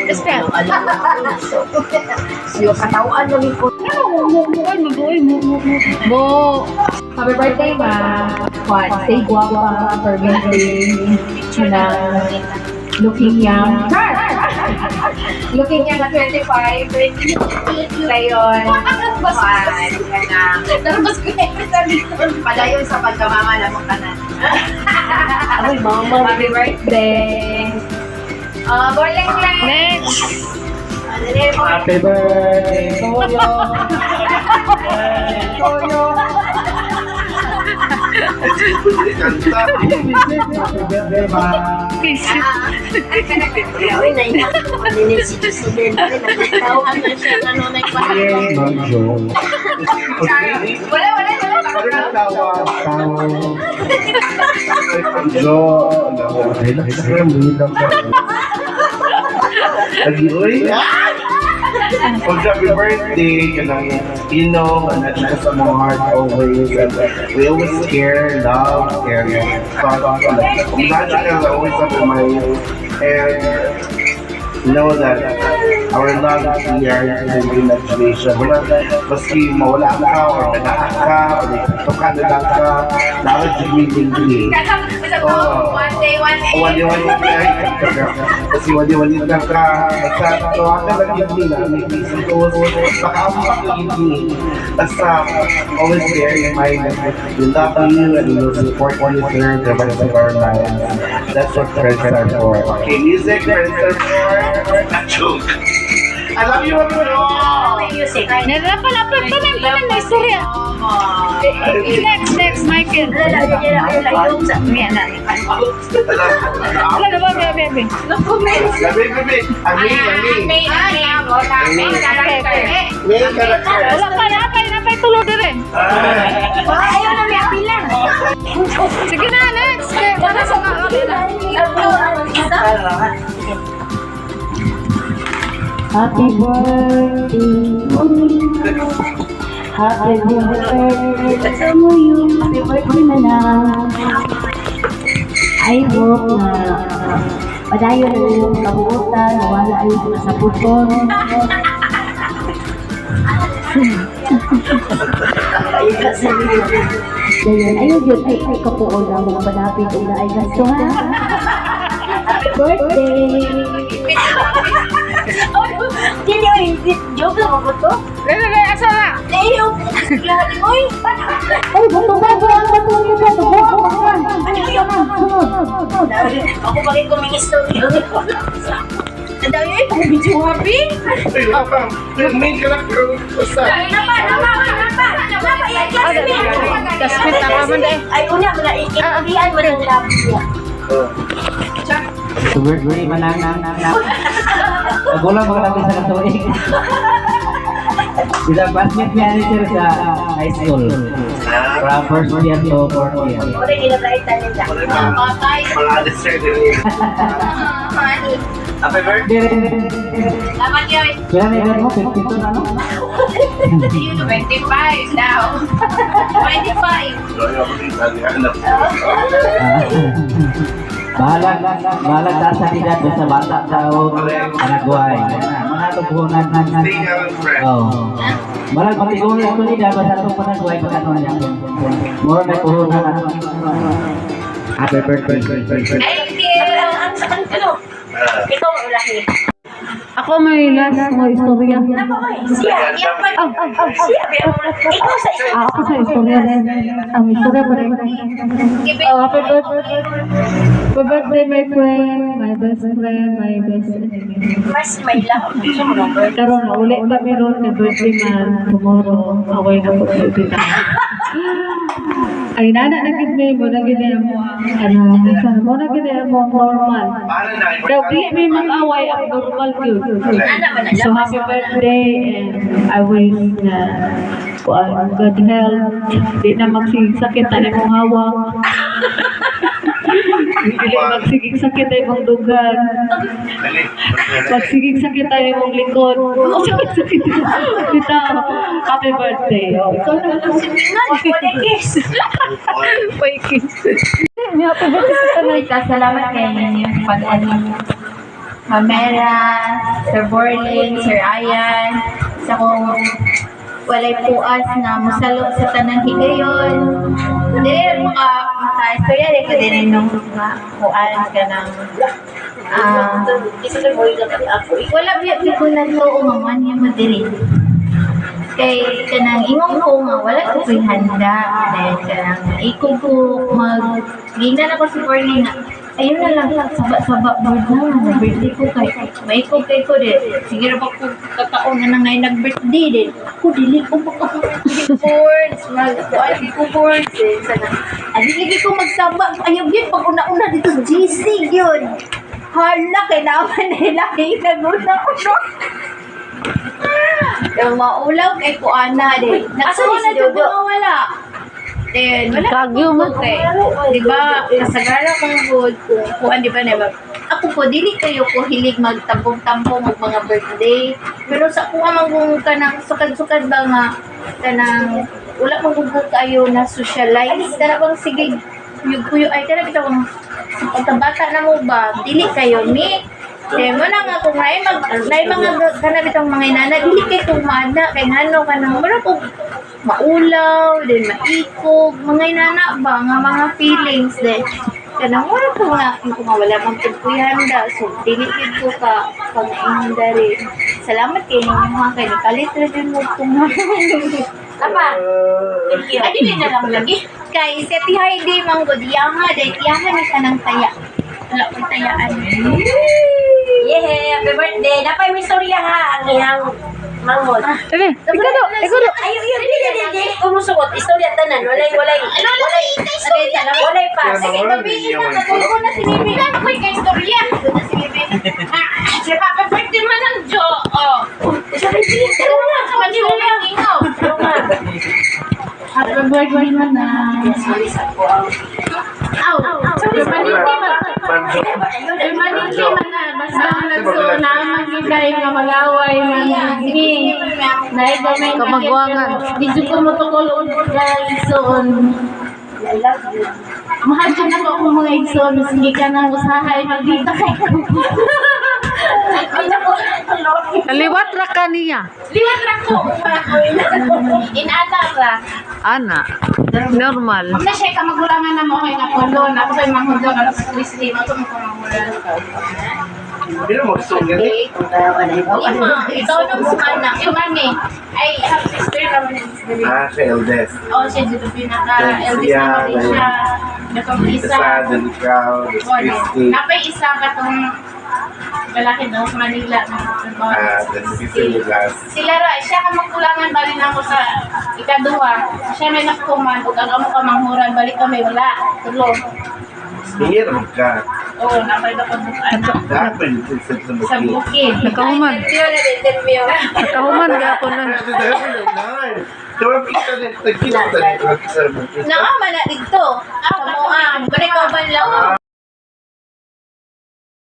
Basta. Yung katawan mo ni ko. Mo. Happy birthday, ma. Juan, stay guapa, fermenting, looking young. Looking young at 25. Ngayon, Juan, Tapos ko padayon sa pagkamama na mong kanan. Ay, mama. Happy birthday. Borleng-leng. Next. Happy birthday, Toyo! Toyo! Happy birthday, ma! Ay, naiyak. Ninisito-sito. Nagkatawa na siya. Ano na yung Wala. Tawa. Jo, lagi, uy. Happy birthday, you know, and that's from our heart always. And we always care, love, and thought. Magic always up in my and know that our love is here in the imagination. Maski mawala ka or nanaak ka or tukan na lang ka, dapat jumigil-gili. One day. Wali-wali kasi wali-wali lang ka. Basta tawagan lang yung nila. May isip ko, baka ampak lang yung basta always bear in mind that we love you and we will support you through the rest of our lives. That's what friends are for. Okay, music, friends are for. Achuk! I love you, music. Napalapit pa ng istorya. Next, Michael. Yan na. Wala na ba, bebe? Gabi. Ami. Wala pa, napay tulog na rin. Ayaw na may apilan. Sige na, next. Para sa kakabila. Happy birthday Happy birthday to you. Happy birthday na lang. I hope na padayon yung kabuutan, wala yung sa puton. Dayon, ayun yun, ay kapuon na mga panapin na ay gasto ha. Happy birthday! Joke lang ako to? Asa na? Ayaw! Lahat mo eh! Ay, bato ba? Ang bato niyo ba? Ano yun? Ako bakit kumingisto? Ang dami eh, kung video happy? Ay, lapang. Yung main character. Basta. Napa, yan classmate. Classmate na ka man eh. Ay, una, mga ikikihan mo ng love niya. Birthday manang Nagulang mga natin sa katuig. Sila classmate manager sa high school. From first year to fourth year. Wala ginabraitan nila. Mga dessert din. Happy birthday. Laman yun. Kaya na edad mo, 52 na no? 25 now. 25. Bahalag taas sa edad sa bata tao Paraguay. Mga tupunan Oh. Balag patigunan ito edad sa itong Paraguay pagkatuan niya. More may puhunan. Happy birthday. Thank you. Ano? Ikaw ang ulahi. Ako may last mo istorya. Siya, yan pa. Siya, ikaw sa isa. Ako sa istorya rin. Ang istorya pa rin. Happy birthday, my friend, my best friend, my best enemy. Mas may lang. Gusto mo ng birthday. Karon na uli ba meron na birthday man tomorrow. Away na po birthday na. Ay nana na gid mo na gid mo mo na gid mo normal. Daw di may mag-away ang normal yun. So happy birthday and I wish na good health. Di na magsisakit na mong hawak. Dili magsigig sakit ay mong dugan. Dali. Magsigig sakit ay mong likod. Sakit kita. Happy birthday. Oh, ikaw na. Salamat kayo ninyo sa pag-ano. Mamera, Sir Borlin, Sir Ayan, sa kong walay puas na musalo sa tanang higayon. Dili mo maka-istorya rin ko din nung kuan ka ng wala biya ko na to umaman niya mo diri. Kay kanang ingong ko nga wala ko ko'y handa. Dahil kanang ikog ko gingnan ako si Borlin nga ayun na lang, saba-saba board na, birthday ko kay, maikog kay ko din. Sige pa ko kataon na nang nag-birthday din. Ako, dili ko boards, mag-kuan ko boards. Lagi ko magsaba, ayaw yun, pag una-una dito sa GC yun. Hala, kay naman nila, nag-una-una. Yung maulaw kay Kuana din. Nagsuwa na ito wala. Then, wala Kagyo mo. Diba, kasagara kong good kung di ba, diba? Ako po, dili kayo ko hilig magtampong-tampong mag mga birthday. Pero sa kuha mangung kanang sukad-sukad ba nga, kanang wala mangung kayo na socialize. Tara bang sige, yugo ay tara bitaw kung sa pagkabata na mo ba, dili kayo ni. Kaya mo na nga kung may mga kanabit ang mga inana, dili kayo kumada, kay ngano ka nang wala kong maulaw, din maikog, mga inana ba, nga mga feelings din. Kanang wala ko nga, kung wala mang pagkuyanda, so dili ko ka pag-inanda rin. Salamat kayo ninyo mga kayo, kalit rin mo kung Apa? Ay, hindi na lang lagi. Kay, si Ati Heidi, manggod, yaha, dahil yaha ni ka ng taya. Wala kong tayaan. Yeah, happy birthday. Napay may storya ha, ang iyang manghod. Sige, ikaw do. Ay, yun, hindi. Kumusugot. Istorya tanan. Walay pa. Sige, mabili na. Natulog na si Bibi. Ano ko yung istorya? Doon na si Bibi. Si Papa birthday man ng Jo. Oh. Sabi, sige mo lang. Sabi mo lang. Happy birthday man na. Aw. Sabi, maniki man. Maniki man na. Basta nagsuo na magigay nga mag-away man. Sige. Dahil may kamagwangan. Dito ko mo tukol dahil igsoon. Mahal ka na ko kung mga igsoon. Sige ka na usahay. Magdita kayo. Liwat ra ka niya. Liwat ra ko. Inata ra. Ana. Normal. Kung na siya ka magulangan na mo kay Napolon. Ako kay manghudong alas Kristi. Ako mo kumangulan. Hindi na mag-song yan eh. Ikaw nung sumana. Yung mami. Ay, half sister naman yung sister. Siya eldest. Oo, siya dito pinaka-eldest naman din siya. Nakang isa. Ikaw, Christy. Napay isa ka tong lalaki daw sa Manila. That's last. Sila ra, siya ka magkulangan balik na ako sa ikaduha. Siya may nakuman, ug ang amo ka manghuran, balik kami, wala. Tulo. Hindi naman ka. Oo, napay na ko bukan. Dapat Sa bukid. Nakahuman. Interview. Nakahuman gapon na. Nakita Naama na dito. Ako mo ang, balik ko ba lang?